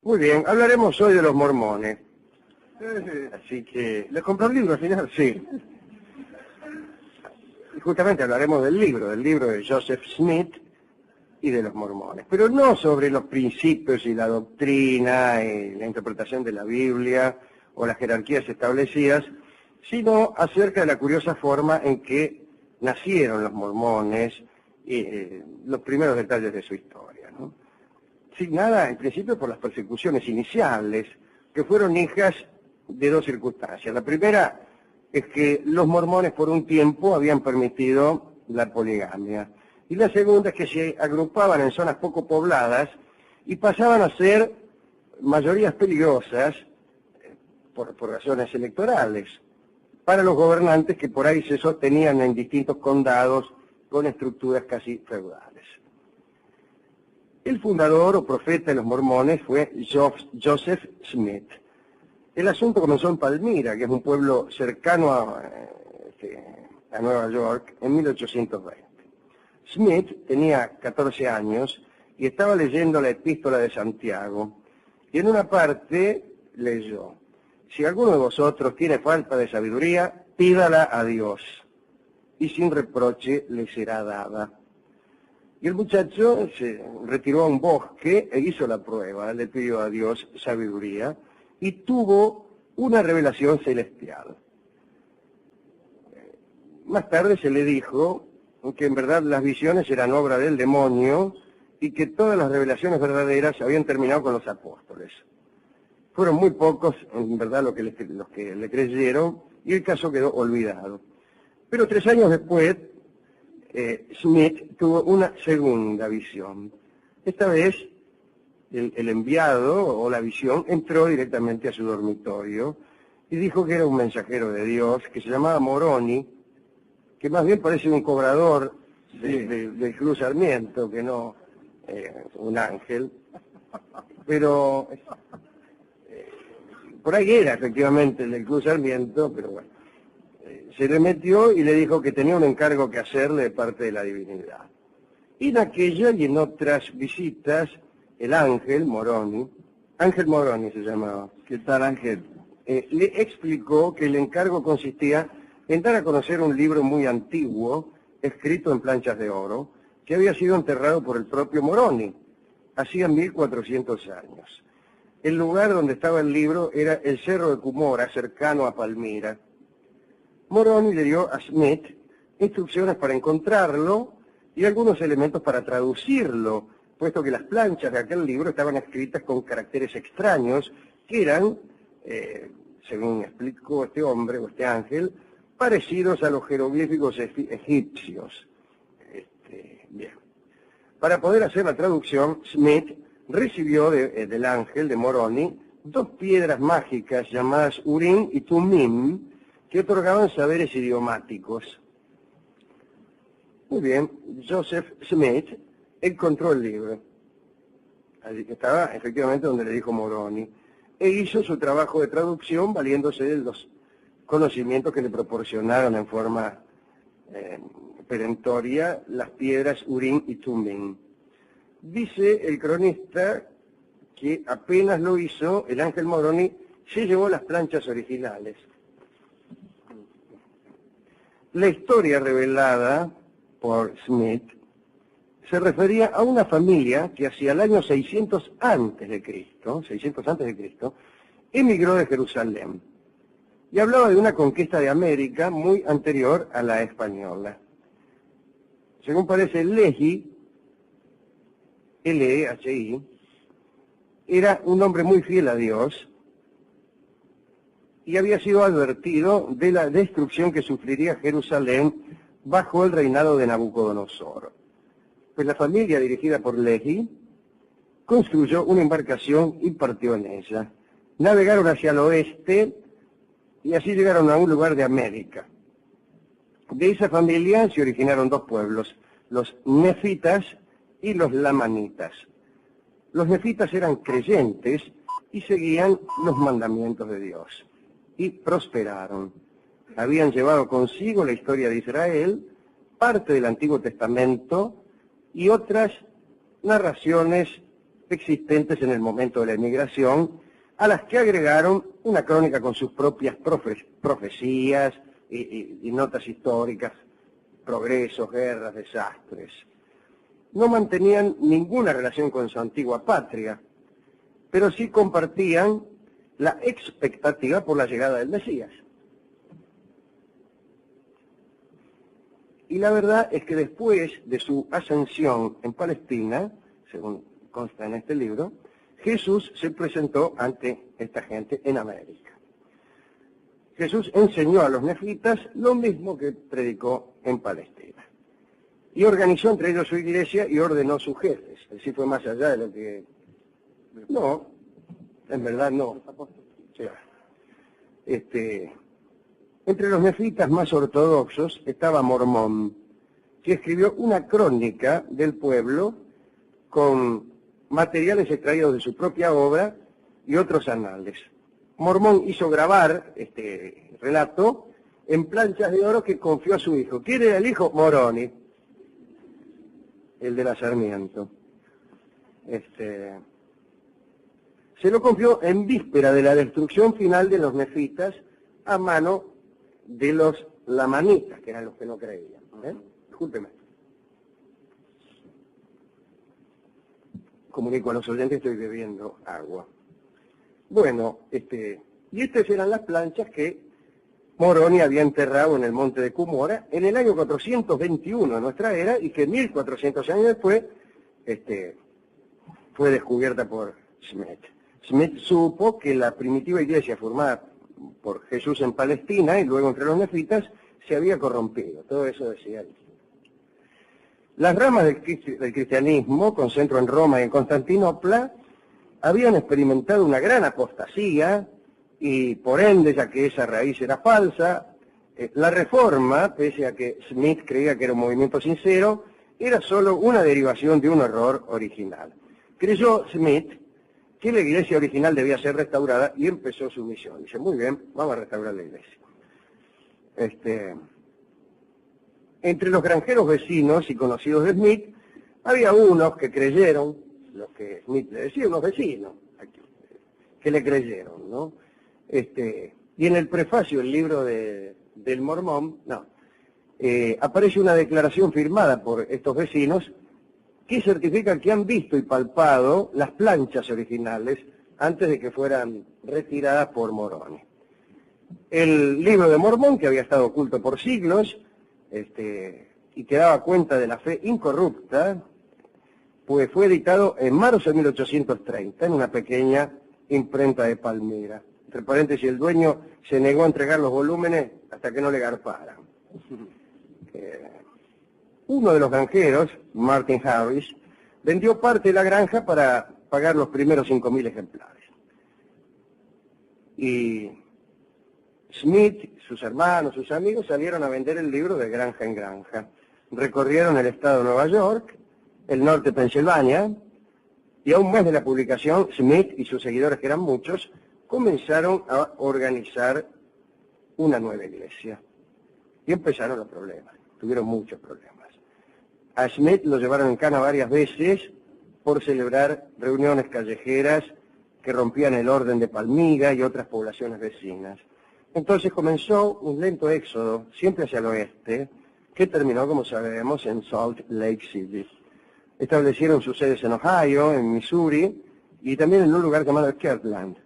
Muy bien, hablaremos hoy de los mormones. Así que... ¿Les compró el libro al final? Sí. Y justamente hablaremos del libro de Joseph Smith y de los mormones. Pero no sobre los principios y la doctrina, y la interpretación de la Biblia o las jerarquías establecidas, sino acerca de la curiosa forma en que nacieron los mormones y los primeros detalles de su historia, ¿no? Signada en principio por las persecuciones iniciales, que fueron hijas de dos circunstancias. La primera es que los mormones por un tiempo habían permitido la poligamia. Y la segunda es que se agrupaban en zonas poco pobladas y pasaban a ser mayorías peligrosas por razones electorales para los gobernantes que por ahí se sostenían en distintos condados con estructuras casi feudales. El fundador o profeta de los mormones fue Joseph Smith. El asunto comenzó en Palmira, que es un pueblo cercano a Nueva York, en 1820. Smith tenía 14 años y estaba leyendo la Epístola de Santiago. Y en una parte leyó: si alguno de vosotros tiene falta de sabiduría, pídala a Dios, y sin reproche le será dada. Y el muchacho se retiró a un bosque e hizo la prueba, le pidió a Dios sabiduría y tuvo una revelación celestial. Más tarde se le dijo que en verdad las visiones eran obra del demonio y que todas las revelaciones verdaderas habían terminado con los apóstoles. Fueron muy pocos, en verdad, los que le creyeron, y el caso quedó olvidado. Pero 3 años después, Smith tuvo una segunda visión. Esta vez, el enviado o la visión entró directamente a su dormitorio y dijo que era un mensajero de Dios, que se llamaba Moroni, que más bien parece un cobrador del Club Sarmiento, que no un ángel. Pero por ahí era efectivamente el del Club Sarmiento, pero bueno. Se le metió y le dijo que tenía un encargo que hacerle de parte de la divinidad. Y en aquella y en otras visitas, el Ángel Moroni se llamaba. ¿Qué tal, Ángel? Le explicó que el encargo consistía en dar a conocer un libro muy antiguo, escrito en planchas de oro, que había sido enterrado por el propio Moroni, hacía 1400 años. El lugar donde estaba el libro era el Cerro de Cumora, cercano a Palmira. Moroni le dio a Smith instrucciones para encontrarlo y algunos elementos para traducirlo, puesto que las planchas de aquel libro estaban escritas con caracteres extraños que eran, según explicó este hombre o este ángel, parecidos a los jeroglíficos egipcios. Bien. Para poder hacer la traducción, Smith recibió del ángel de Moroni 2 piedras mágicas llamadas Urim y Tumim, que otorgaban saberes idiomáticos. Muy bien, Joseph Smith encontró el libro, así que estaba efectivamente donde le dijo Moroni, e hizo su trabajo de traducción valiéndose de los conocimientos que le proporcionaron en forma perentoria las piedras Urim y Tumim. Dice el cronista que apenas lo hizo, el ángel Moroni se llevó las planchas originales. La historia revelada por Smith se refería a una familia que hacia el año 600 antes de Cristo, emigró de Jerusalén y hablaba de una conquista de América muy anterior a la española. Según parece, Lehi, L-E-H-I, era un hombre muy fiel a Dios y había sido advertido de la destrucción que sufriría Jerusalén bajo el reinado de Nabucodonosor. Pues la familia dirigida por Lehi construyó una embarcación y partió en ella. Navegaron hacia el oeste y así llegaron a un lugar de América. De esa familia se originaron 2 pueblos, los nefitas y los lamanitas. Los nefitas eran creyentes y seguían los mandamientos de Dios. Y prosperaron. Habían llevado consigo la historia de Israel, parte del Antiguo Testamento y otras narraciones existentes en el momento de la emigración, a las que agregaron una crónica con sus propias profecías y notas históricas, progresos, guerras, desastres. No mantenían ninguna relación con su antigua patria, pero sí compartían la expectativa por la llegada del Mesías. Y la verdad es que después de su ascensión en Palestina, según consta en este libro, Jesús se presentó ante esta gente en América. Jesús enseñó a los nefitas lo mismo que predicó en Palestina. Y organizó entre ellos su iglesia y ordenó sus jefes. Es decir, fue más allá de lo que... No, en verdad no. Entre los nefitas más ortodoxos estaba Mormón, que escribió una crónica del pueblo con materiales extraídos de su propia obra y otros anales. Mormón hizo grabar este relato en planchas de oro que confió a su hijo. ¿Quién era el hijo? Moroni, el de la Sarmiento. Se lo confió en víspera de la destrucción final de los nefitas a mano de los lamanitas, que eran los que no creían. Discúlpeme. Comunico a los oyentes, estoy bebiendo agua. Bueno, y estas eran las planchas que Moroni había enterrado en el monte de Cumorah en el año 421 de nuestra era, y que 1400 años después fue descubierta por Smith. Smith supo que la primitiva iglesia formada por Jesús en Palestina y luego entre los nefitas se había corrompido. Todo eso decía él. Las ramas del cristianismo, con centro en Roma y en Constantinopla, habían experimentado una gran apostasía y por ende, ya que esa raíz era falsa, la Reforma, pese a que Smith creía que era un movimiento sincero, era solo una derivación de un error original. Creyó Smith que la iglesia original debía ser restaurada y empezó su misión. Dice, muy bien, vamos a restaurar la iglesia. Entre los granjeros vecinos y conocidos de Smith, había unos que creyeron, los que Smith le decía, unos vecinos, que le creyeron, ¿no? Y en el prefacio del libro del Mormón, aparece una declaración firmada por estos vecinos que certifican que han visto y palpado las planchas originales antes de que fueran retiradas por Moroni. El libro de Mormón, que había estado oculto por siglos, y que daba cuenta de la fe incorrupta, pues fue editado en marzo de 1830 en una pequeña imprenta de Palmira. Entre paréntesis, el dueño se negó a entregar los volúmenes hasta que no le garparan. Uno de los granjeros, Martin Harris, vendió parte de la granja para pagar los primeros 5.000 ejemplares. Y Smith, sus hermanos, sus amigos salieron a vender el libro de granja en granja. Recorrieron el estado de Nueva York, el norte de Pensilvania, y a un mes de la publicación, Smith y sus seguidores, que eran muchos, comenzaron a organizar una nueva iglesia. Y empezaron los problemas, tuvieron muchos problemas. A Smith lo llevaron en cana varias veces por celebrar reuniones callejeras que rompían el orden de Palmira y otras poblaciones vecinas. Entonces comenzó un lento éxodo, siempre hacia el oeste, que terminó, como sabemos, en Salt Lake City. Establecieron sus sedes en Ohio, en Missouri, y también en un lugar llamado Kirtland.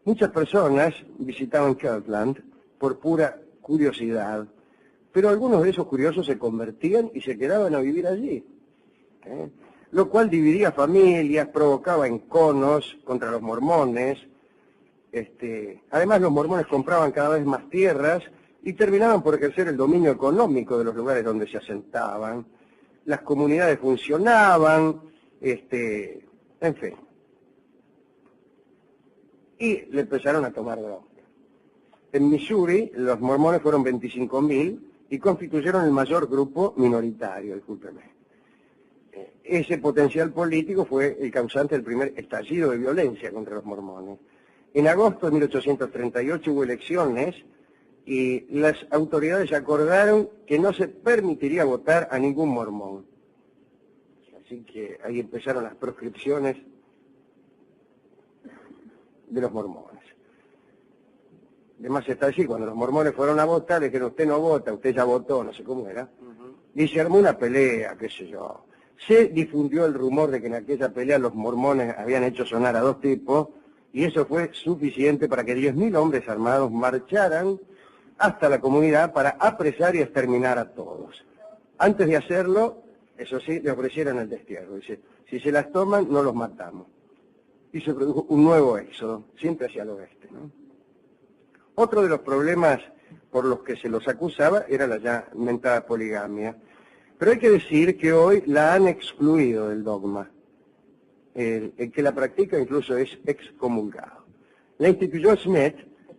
Muchas personas visitaban Kirtland por pura curiosidad, pero algunos de esos curiosos se convertían y se quedaban a vivir allí, lo cual dividía familias, provocaba enconos contra los mormones. Además, los mormones compraban cada vez más tierras y terminaban por ejercer el dominio económico de los lugares donde se asentaban. Las comunidades funcionaban, en fin. Y le empezaron a tomar droga. En Missouri, los mormones fueron 25.000 y constituyeron el mayor grupo minoritario, discúlpeme. Ese potencial político fue el causante del primer estallido de violencia contra los mormones. En agosto de 1838 hubo elecciones y las autoridades acordaron que no se permitiría votar a ningún mormón. Así que ahí empezaron las proscripciones de los mormones. Además está así, cuando los mormones fueron a votar, le dijeron, usted no vota, usted ya votó, no sé cómo era, y se armó una pelea, qué sé yo. Se difundió el rumor de que en aquella pelea los mormones habían hecho sonar a 2 tipos, y eso fue suficiente para que 10.000 hombres armados marcharan hasta la comunidad para apresar y exterminar a todos. Antes de hacerlo, eso sí, le ofrecieron el destierro. Dice, si se las toman, no los matamos. Y se produjo un nuevo éxodo, siempre hacia el oeste, ¿no? Otro de los problemas por los que se los acusaba era la ya mentada poligamia. Pero hay que decir que hoy la han excluido del dogma. El que la practica incluso es excomulgado. La instituyó Smith,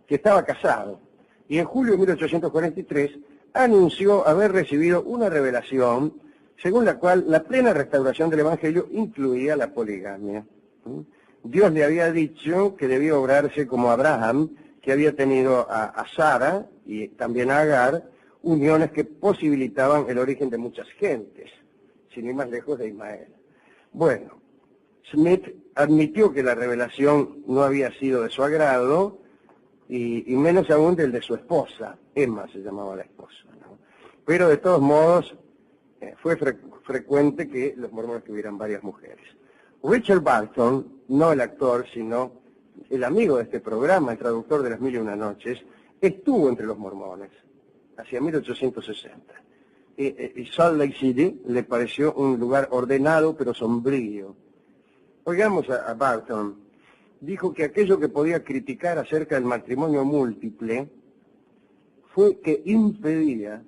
que estaba casado, y en julio de 1843 anunció haber recibido una revelación según la cual la plena restauración del Evangelio incluía la poligamia. Dios le había dicho que debía obrarse como Abraham, que había tenido a Sara y también a Agar, uniones que posibilitaban el origen de muchas gentes, sin ir más lejos de Ismael. Bueno, Smith admitió que la revelación no había sido de su agrado, y menos aún del de su esposa, Emma se llamaba la esposa, ¿no? Pero de todos modos fue frecuente que los mormones tuvieran varias mujeres. Richard Barton, no el actor, sino el amigo de este programa, el traductor de Las Mil y Una Noches, estuvo entre los mormones, hacia 1860. Y Salt Lake City le pareció un lugar ordenado pero sombrío. Oigamos a Barton. Dijo que aquello que podía criticar acerca del matrimonio múltiple fue que impedía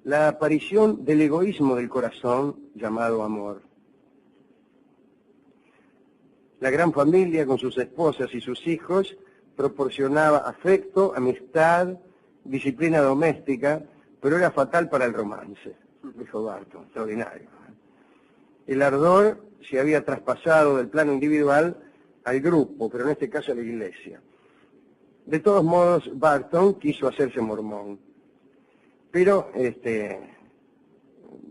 la aparición del egoísmo del corazón llamado amor. La gran familia con sus esposas y sus hijos proporcionaba afecto, amistad, disciplina doméstica, pero era fatal para el romance, dijo Barton, extraordinario. El ardor se había traspasado del plano individual al grupo, pero en este caso a la iglesia. De todos modos, Barton quiso hacerse mormón, pero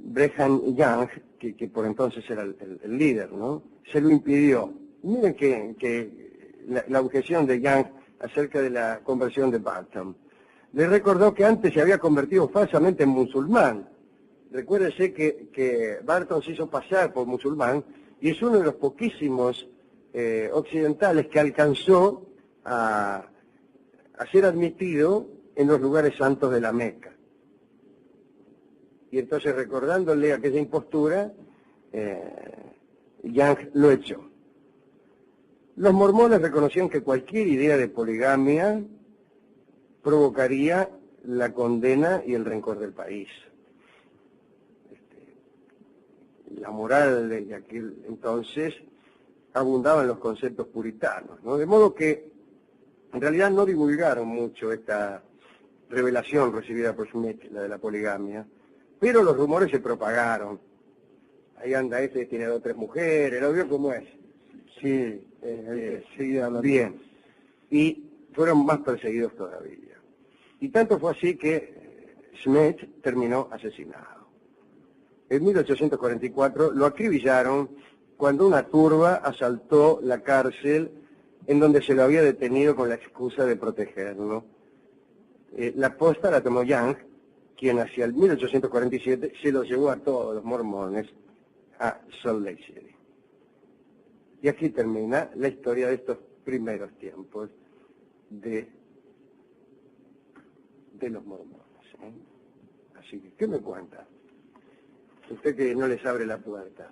Brigham Young, que por entonces era el líder, ¿no?, se lo impidió. Miren que la objeción de Young acerca de la conversión de Barton. Le recordó que antes se había convertido falsamente en musulmán. Recuérdese que Barton se hizo pasar por musulmán y es uno de los poquísimos occidentales que alcanzó a ser admitido en los lugares santos de la Meca. Y entonces, recordándole aquella impostura, Young lo echó. Los mormones reconocían que cualquier idea de poligamia provocaría la condena y el rencor del país. La moral de aquel entonces abundaba en los conceptos puritanos, ¿no? De modo que en realidad no divulgaron mucho esta revelación recibida por Smith, la de la poligamia, pero los rumores se propagaron. Ahí anda que tiene 2 o 3 mujeres, ¿lo vio cómo es? Sí, bien. Y fueron más perseguidos todavía. Y tanto fue así que Smith terminó asesinado. En 1844 lo acribillaron cuando una turba asaltó la cárcel en donde se lo había detenido con la excusa de protegerlo. La posta la tomó Young, quien hacia el 1847 se los llevó a todos los mormones a Salt Lake City. Y aquí termina la historia de estos primeros tiempos de los mormones. Así que, ¿qué me cuenta? Usted que no les abre la puerta.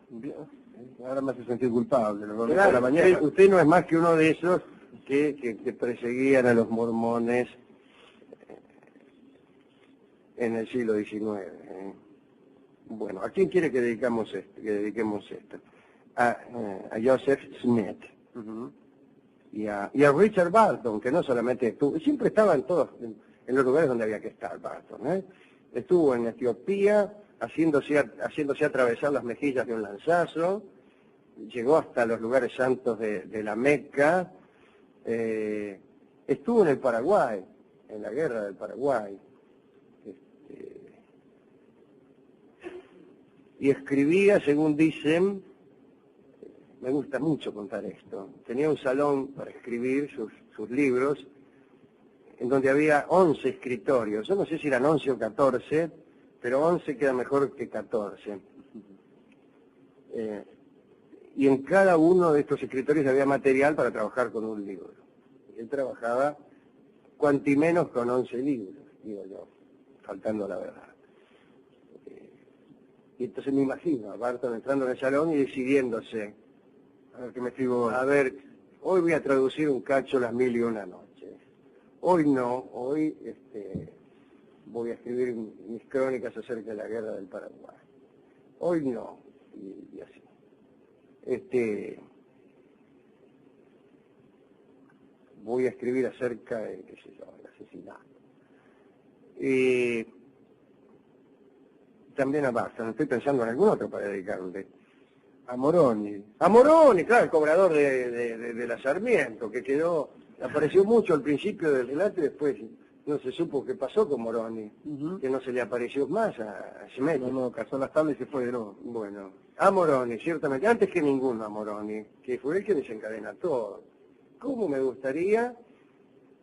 Ahora me hace sentir culpable. Claro, la mañana. Usted no es más que uno de esos que perseguían a los mormones en el siglo XIX. Bueno, ¿a quién quiere que dediquemos esto? A Joseph Smith y a Richard Barton, que no solamente estuvo, siempre estaban todos en los lugares donde había que estar Barton. Estuvo en Etiopía haciéndose atravesar las mejillas de un lanzazo, llegó hasta los lugares santos de la Meca, estuvo en el Paraguay, en la guerra del Paraguay, y escribía, según dicen, me gusta mucho contar esto. Tenía un salón para escribir sus libros, en donde había 11 escritorios. Yo no sé si eran 11 o 14, pero 11 queda mejor que 14. Y en cada uno de estos escritorios había material para trabajar con un libro. Él trabajaba cuanti menos con 11 libros, digo yo, faltando a la verdad. Y entonces me imagino a Barton entrando en el salón y decidiéndose, a ver qué me escribo, a ver, hoy voy a traducir un cacho Las Mil y Una Noches. Hoy no, hoy voy a escribir mis crónicas acerca de la guerra del Paraguay. Hoy no, y así. Voy a escribir acerca de, qué sé yo, del asesinato. También a Barton, estoy pensando en algún otro para dedicarle. A Moroni. A Moroni, claro, el cobrador de la Sarmiento, que apareció mucho al principio del relato y después no se supo qué pasó con Moroni, que no se le apareció más a Smetana. No, cazó las tablas y se fue de nuevo. Bueno, a Moroni, ciertamente, antes que ninguno a Moroni, que fue el que desencadena todo. ¿Cómo me gustaría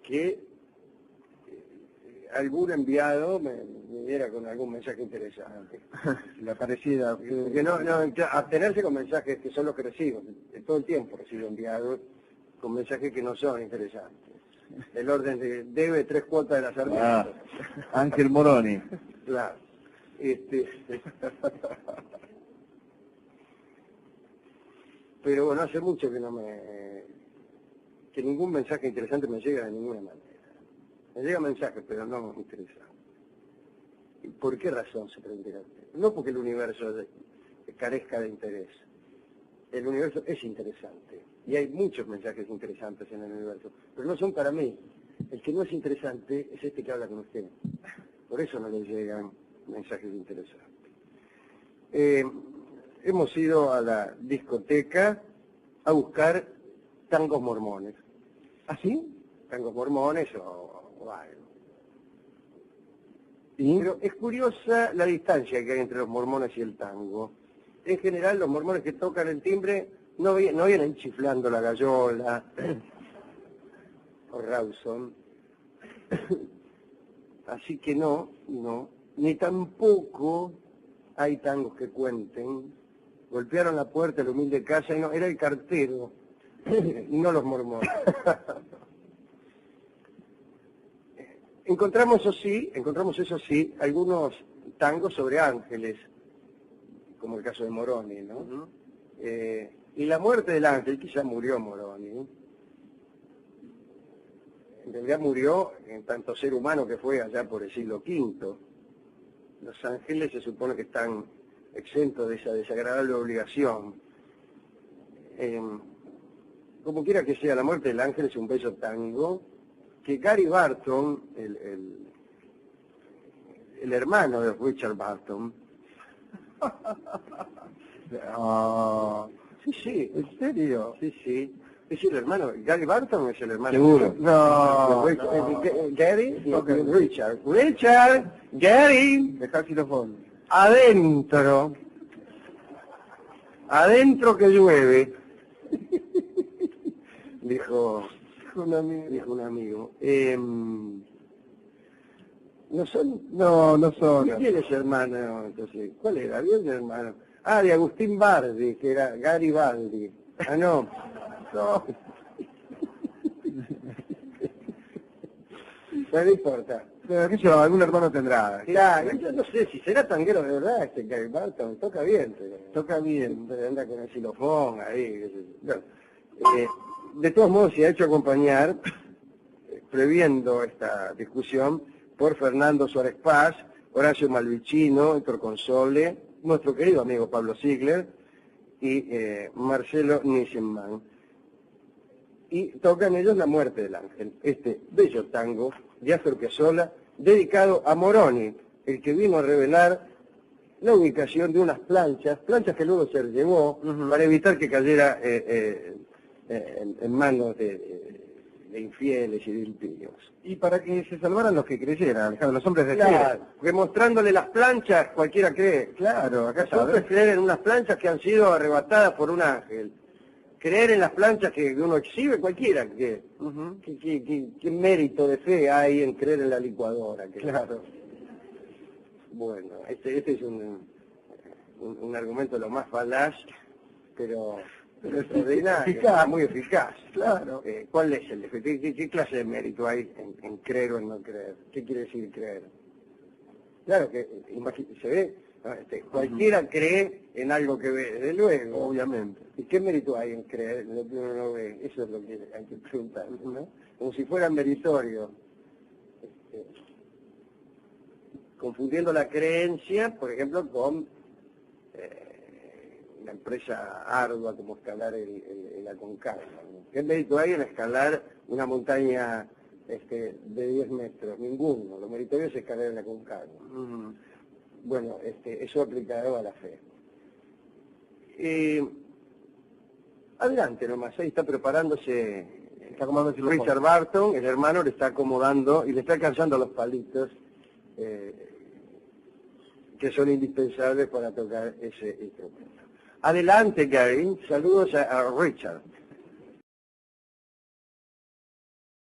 que algún enviado me diera con algún mensaje interesante? La parecida. Que no, abstenerse con mensajes que son los que recibo. Todo el tiempo recibo enviados con mensajes que no son interesantes. El orden de debe 3 cuotas de la Sarmiento. Ángel Moroni. Claro. Pero bueno, hace mucho que que ningún mensaje interesante me llega de ninguna manera. Me llegan mensajes, pero no interesantes. ¿Y por qué razón se preguntará? No porque el universo carezca de interés. El universo es interesante. Y hay muchos mensajes interesantes en el universo, pero no son para mí. El que no es interesante es este que habla con usted. Por eso no le llegan mensajes interesantes. Hemos ido a la discoteca a buscar tangos mormones. ¿Ah, sí? Tangos mormones o algo. ¿Sí? Pero es curiosa la distancia que hay entre los mormones y el tango. En general, los mormones que tocan el timbre no vienen chiflando la gallola o Rawson. Así que no, ni tampoco hay tangos que cuenten. Golpearon la puerta de la humilde casa y no, era el cartero, no los mormones. Encontramos eso sí, algunos tangos sobre ángeles, como el caso de Moroni, ¿no? Y la muerte del ángel, quizá murió Moroni, en realidad murió en tanto ser humano que fue allá por el siglo V. Los ángeles se supone que están exentos de esa desagradable obligación. Como quiera que sea, la muerte del ángel es un bello tango que Gary Barton, el hermano de Richard Barton, sí, ¿en serio? Sí. Es el hermano, Gary Barton es el hermano. ¿Seguro? No. Gary y Richard. Richard, Gary. Dejar xilofón. Adentro que llueve. Dijo un amigo. No son. ¿Quién es hermano? Entonces, ¿cuál era? ¿Bien el hermano? Ah, de Agustín Bardi, que era Gary Baldi. Ah, no. Pero no importa. Pero qué sé yo, algún hermano tendrá. Claro, yo no sé si será tanguero de verdad este Gary Barton, toca bien, pero anda con el xilofón ahí. Bueno, de todos modos se ha hecho acompañar, previendo esta discusión, por Fernando Suárez Paz, Horacio Malvicino, Héctor Console, nuestro querido amigo Pablo Ziegler y Marcelo Nissenman. Y tocan ellos La muerte del ángel, este bello tango de Astor Piazzolla, dedicado a Moroni, el que vino a revelar la ubicación de unas planchas que luego se llevó para evitar que cayera en manos de infieles y de impíos. Y para que se salvaran los que creyeran, Alejandro, los hombres de fe. Claro, que mostrándole las planchas cualquiera cree. Claro, acá Nosotros creer en unas planchas que han sido arrebatadas por un ángel. creer en las planchas que uno exhibe, cualquiera, ¿qué mérito de fe hay en creer en la licuadora? Claro. Bueno, este es un argumento lo más falaz, pero extraordinario, eficaz. muy eficaz. Claro. ¿Cuál es el efecto? ¿Qué clase de mérito hay en creer o en no creer? ¿Qué quiere decir creer? Claro que se ve, ¿no? Cualquiera cree en algo que ve, desde luego. Obviamente. ¿Y qué mérito hay en creer en lo que uno no ve? Eso es lo que hay que preguntar, ¿no? Como si fuera meritorio. Confundiendo la creencia, por ejemplo, con una empresa ardua como escalar el Aconcagua, ¿no? ¿Qué mérito hay en escalar una montaña de 10 metros? Ninguno. Lo meritorio es escalar el Aconcagua. Bueno, eso aplicado a la fe. Adelante nomás, ahí está preparándose, Está acomodando el xilofón. Richard Barton, el hermano le está acomodando y le está alcanzando los palitos que son indispensables para tocar ese instrumento. Adelante, Gary, saludos a Richard.